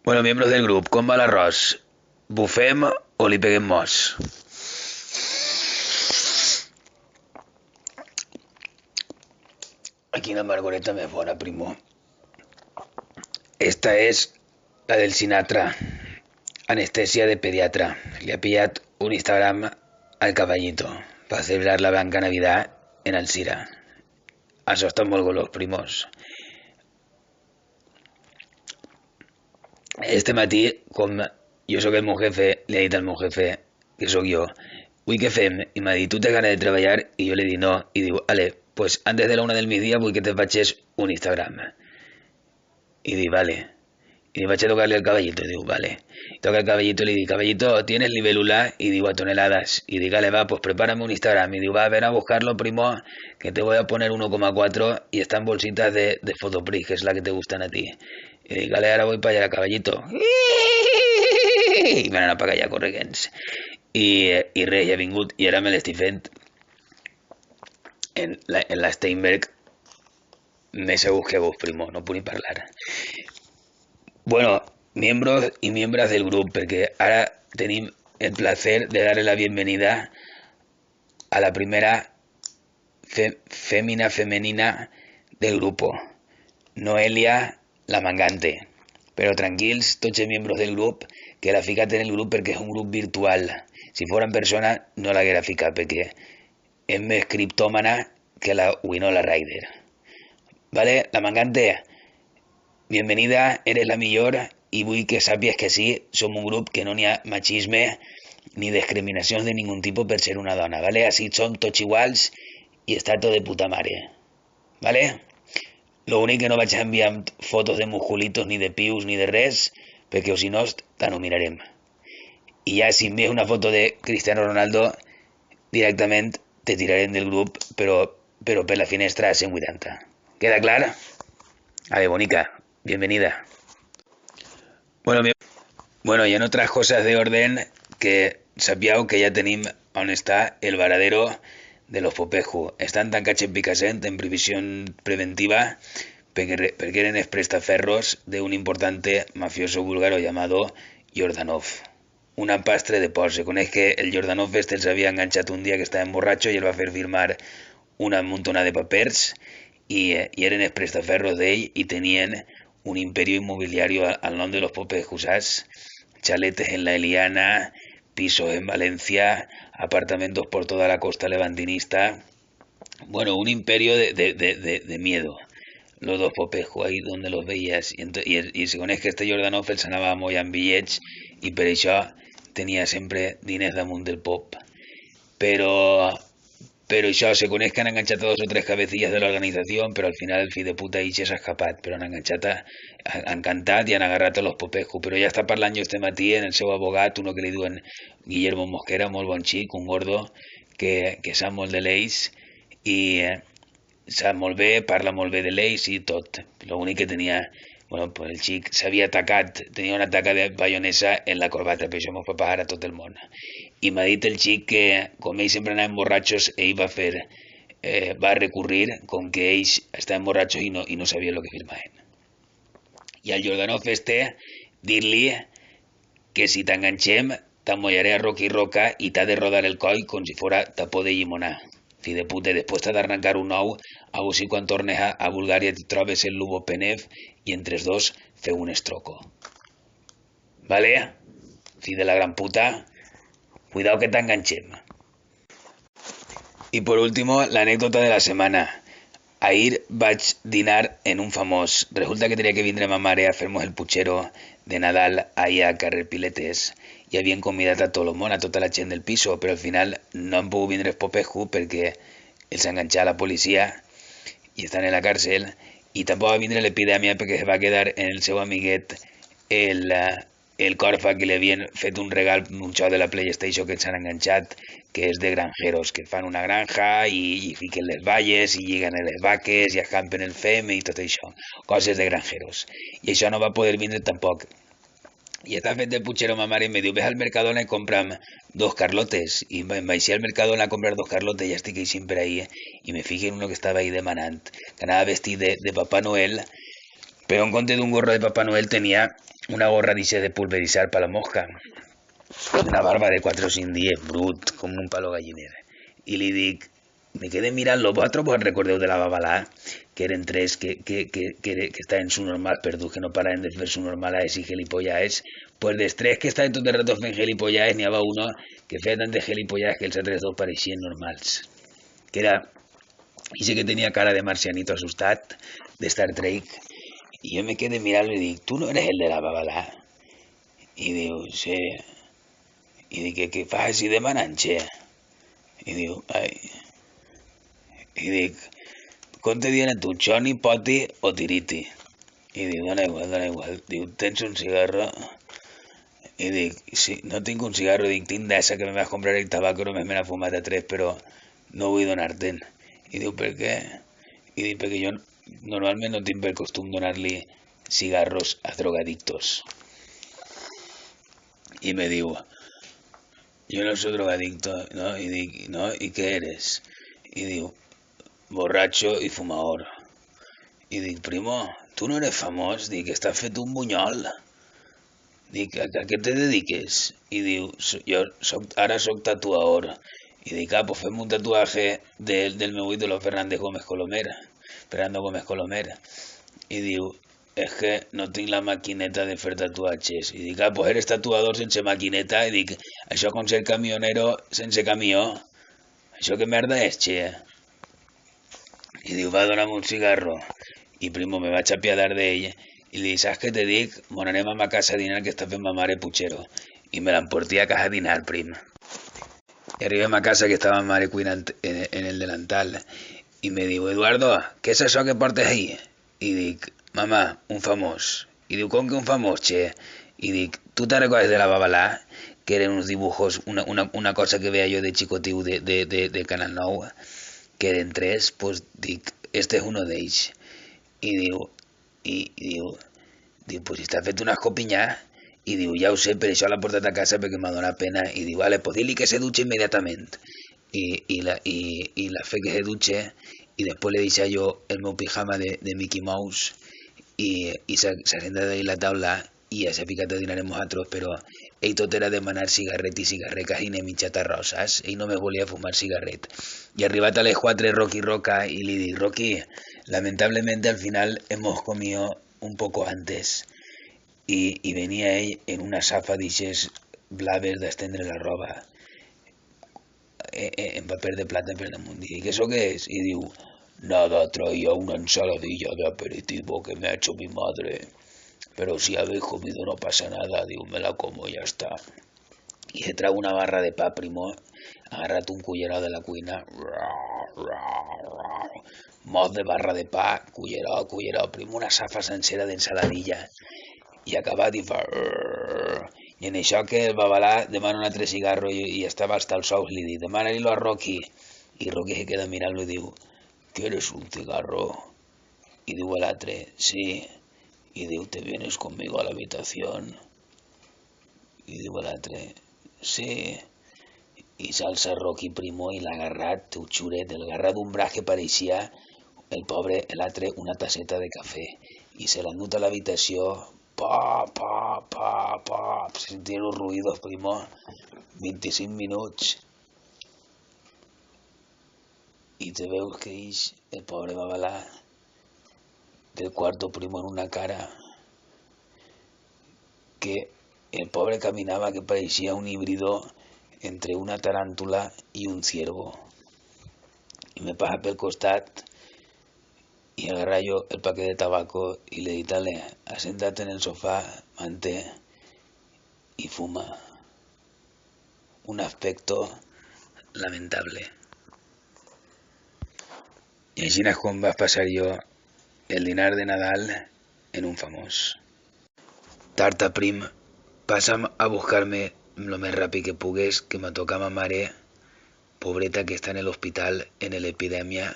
Bueno, miembros del grup, com va l'arròs? Bufem o li peguem mos? Aquí una margoreta més bona, primo. Esta és la del Sinatra. Anestesia de pediatra. Le ha pillat un Instagram al caballito para celebrar la blanca Navidad en Alcira. Això està molt golós, primos. Este matí, com jo sóc el meu jefe, li he dit al meu jefe, que sóc jo, vull que fem? I m'ha dit, tu tens ganes de treballar? I jo li dic no. I diu, ale, pues antes de la 1 del migdia vull que te facis un Instagram. Y di, vale. Y le vaig a tocarle al caballito. Y digo, vale. Toca el caballito y le digo, caballito, ¿tienes libélula? Y digo, a toneladas. Y digo, vale, va, pues prepárame un Instagram. Y digo, va, ven a buscarlo, primo, que te voy a poner 1,4 y está en bolsitas de Fotoprix, que es la que te gustan a ti. Y digo, vale, ahora voy para allá, caballito. I van anar per allà correguents. I res, ja he vingut i ara me l'estic fent en la Steinberg més segur que vos, primo, no puc ni parlar. Bueno, miembros y miembras del grupo, porque ahora tenim el placer de darle la bienvenida a la primera fémina femenina del grupo, Noelia la Mangante. Però tranquils, tots els membres del grup, que la ficat en el grup perquè és un grup virtual. Si fora en persona, no l'haguera ficat perquè és més criptòmana que la Winona Ryder. Vale, la Mangante, bienvenida, eres la millor i vull que sàpies que sí, som un grup que no n'hi ha machisme ni discriminacions de ningún tipus per ser una dona, ¿vale? Així som tots iguals i està tot de puta mare, ¿vale? Lo únic que no vaig enviar fotos de musculitos ni de pius ni de res, perquè o si no, te no mirarem. I ja si envies una foto de Cristiano Ronaldo, directament te tirarem del grup, però per la finestra a 180. ¿Queda clar? A ver, bonica, bienvenida. Bueno, y en otras cosas de orden, que sapiau que ja tenim on està el varadero de los Popeju. Estan tancats en Picassent en previsión preventiva porque eran prestaferros de un importante mafioso búlgaro llamado Yordanov. Un empastre de por. Se coneix que el Yordanov este se había enganxat un dia que estava borratxo i el va fer firmar una muntona de papers y eren els prestaferros d'ell i tenien un imperio inmobiliario al nom de los Popejusás, chaletes en la Eliana, pisos en Valencia, apartamentos por toda la costa levantinista. Bueno, un imperio de miedo. Los dos Popejos, ahí donde los veías. I se coneix que este Jordanov els anava molt amb bitllets i per això tenia sempre diners damunt del pop. Pero això, se coneix que han enganxat a 2 o 3 cabecillas de la organización, pero al final el fill de puta Ixe s'ha escapat, però han enganxat, han cantat i han agarrat a los Popejos. Però ja està parlant jo este matí en el seu abogat, uno que li diuen Guillermo Mosquera, molt bon xic, un gordo, que sap molt de lleis i sap molt bé, parla molt bé de lleis i tot. L'únic que tenia, bueno, pues el xic s'havia atacat, tenia una ataca de bayonesa en la corbata, però això mos pot passar a tot el món. I m'ha dit el xic que, com ells sempre anaven borratxos, ell va recurrir com que ells estaven borratxos i no sabien el que firmaven. I al Jordanov este, dir-li que si t'enganxem, t'amollaré a roca i roca i t'ha de rodar el coll com si fora tapó de llimonar. Fill de puta, després t'ha d'arrencar un ou, a veure si quan tornes a Bulgària t'hi trobes el Lubo Penev i entre els dos feu un estroco. Vale? Fill de la gran puta, cuidado que t'enganxem. Y por último, la anécdota de la semana. Ahir vaig dinar en un famós. Resulta que tenia que vindre ma mare a fer-nos el putxero de Nadal allà a carrer Piletes i havien convidat a tot el món, a tota la gent del piso, però al final no han pogut vindre els Popeju perquè els ha enganxat la policia i estan en la càrcel i tampoc va vindre l'epidèmia perquè es va quedar en el seu amiguet el Corfa, que li havien fet un regal, un xou de la PlayStation que s'han enganxat, que és de granjeros, que fan una granja i fiquen les valles i lliguen les vaques i acampen el fem i tot això, coses de granjeros. I això no va poder vindre tampoc. I està fet de putxero ma mare i me diu, ves al Mercadona i compram 2 Carlotes. I em vaig al Mercadona a comprar 2 Carlotes, ja estic així per ahí, i me fijo en uno que estava ahí demanant, que anava vestit de Papà Noel, Pero en compte d'un gorro de Papá Noel tenia una gorra dice de pulverizar para la mosca. Una barba de 4 o 5 dies, brut, com un palo galliner. I li dic, me quedé mirant-lo, vosaltres vos recordeu de la Babalà? Que eren tres que estaven subnormals perdus, que no paraven de fer subnormales i gilipollades. Pues dels tres que estaven tot el rato fent gilipollades, n'hi havia uno que feia tantes gilipollades que els altres dos pareixien normals. Que era, ixe que tenia cara de marcianito assustat, de Star Trek, i jo me quedé mirant-lo i dic, tu no eres el de la Babalà? I diu, sí. I dic, què fas així demanant, xe? I diu, ai... I dic, com te diuen tu, Choni, Poti o Tiriti? I diu, dona igual, dona igual. Diu, tens un cigarro? I dic, sí, no tinc un cigarro, dic, tinc d'essa que me vas comprar el tabaco, només me n'ha fumat a 3, però no vull donar-te'n. I diu, per què? I dic, perquè jo normalment no tinc per costum donar-li cigarros a drogadictos. I me diu, yo no soy drogadicto, ¿no? Y dic, ¿no? ¿Y qué eres? Y digo, borracho y fumador. Y dic, primo, tu no eres famós? Dic, estàs fet un bunyol. Dic, a què te dediques? I diu, jo ara soc tatuador. I dic, pues fem un tatuaje del meu ídolo Fernández Gómez Colomer, Fernando Gómez Colomer. I diu, és que no tinc la maquineta de fer tatuatges. I dic, pues eres tatuador sense maquineta. I dic, això com ser camionero sense camió. Això que merda és, che? I diu, va, dona'm un cigarro. I primo, me vaig apiadar d'ell. I li dic, saps què te dic? Mon anem a ma casa a dinar que està fent ma mare puchero. I me l'emporté a casa a dinar, prim. I arribem a casa que estava ma mare cuinant en el delantal. I me diu, Eduardo, què és això que portes ahí? I dic, mamà, un famós. I diu, com que un famós, che? I dic, ¿tú te recuerdas de la Babalà? Que eren uns dibujos, una cosa que veia jo de xicotiu de Canal 9, que eren tres, pues dic, este és uno d'ells. I diu, pues si està fet una escopinyà, i diu, ja ho sé, per això l'ha portat a casa perquè m'ha donat pena, i diu, vale, pues dile que se duche immediatament. I la fe que se duche, i després li deixa jo el meu pijama de Mickey Mouse, i s'assenta d'ahir la taula, i ja s'ha ficat a dinar amb nosaltres, però ell tot era demanar cigarret i cigarret i ne mitjata rosas. Ell només volia fumar cigarret. I arribat a les 4, Rocky roca y le digo, Rocky, lamentablemente al final hemos comido un poco antes. Y venía él en una safa d'ixes blaves d'estendre la roba en paper de plata per damunt. I dic, ¿eso qué es? Y diu, nada, traía una ensaladilla de aperitivo que me ha hecho mi madre. Pero si habéis comido no pasa nada, digo, me la como y ya está. Y se trae una barra de pa, primo, agarrat un cullerado de la cuina, mos de barra de pa, cullerado, primo, una safa sencera d'ensaladilla. I acabat i fa... I en això que el Babalà demana un altre cigarro i estava hasta els ous, li dic, demana-li-lo a Rocky. I Rocky se queda mirant-lo i diu, ¿quieres un cigarro? I diu a l'altre, sí. Y diu, ¿te vienes conmigo a la habitación? Y diu a l'altre, sí. I s'alça Rocky primo i l'ha agarrat, teu xuret, el agarrat d'un braç que pareixia el pobre, l'altre, una tasseta de cafè. I se l'ha endut a l'habitació, sentir los ruidos, primo, 25 minuts. I te veus que ix, el pobre Babalà, del cuarto primo en una cara que el pobre caminaba que parecía un híbrido entre una tarántula y un ciervo. Y me pasa pel costat y agarra yo el paquete de tabaco y le dic, dale, asséntate en el sofá, mantén y fuma. Un aspecto lamentable. I així és com vas passar jo el dinar de Nadal en un famós. Tarta prim, passa'm a buscar-me lo més ràpid que pugues, que me toca ma mare, pobreta que està en l'hospital en l'epidèmia